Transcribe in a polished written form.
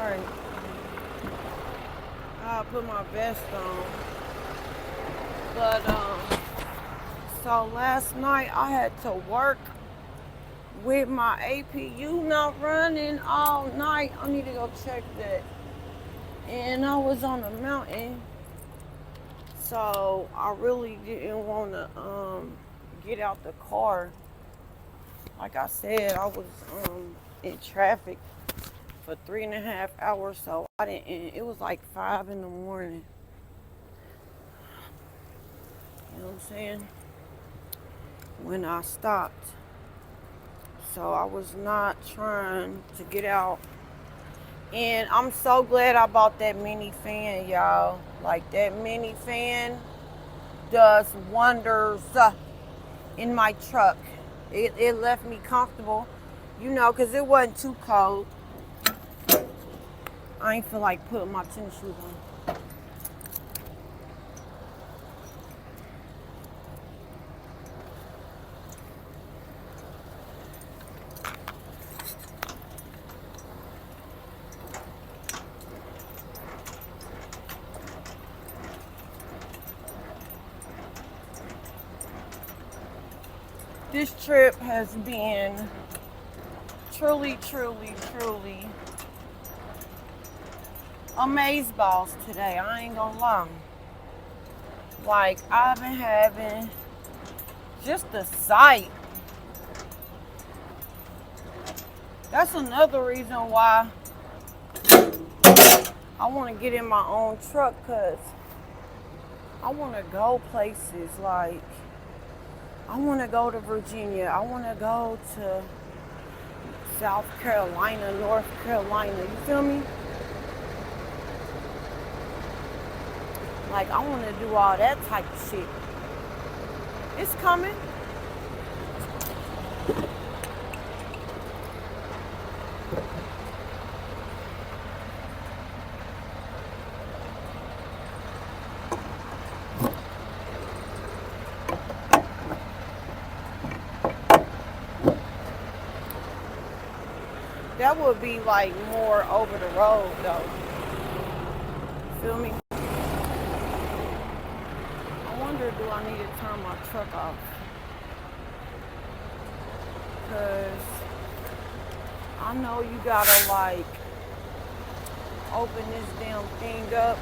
Alright. I'll put my vest on. But, so last night I had to work with my APU not running all night. I need to go check that. And I was on a mountain. So I really didn't want to get out the car. Like I said, I was in traffic for 3.5 hours, so I didn't. It was like 5 in the morning. You know what I'm saying? When I stopped, so I was not trying to get out. And I'm so glad I bought that mini fan, y'all. Like that mini fan does wonders in my truck. It left me comfortable, you know, because it wasn't too cold. I ain't feel like putting my tennis shoes on. This trip has been truly amazeballs today. I ain't gonna lie. Like, I've been having just the sight. That's another reason why I want to get in my own truck, because I want to go places. Like, I want to go to Virginia. I want to go to South Carolina, North Carolina. You feel me? Like, I want to do all that type of shit. It's coming. That would be like more over the road though. Feel me? I wonder, do I need to turn my truck off? Because I know you gotta like open this damn thing up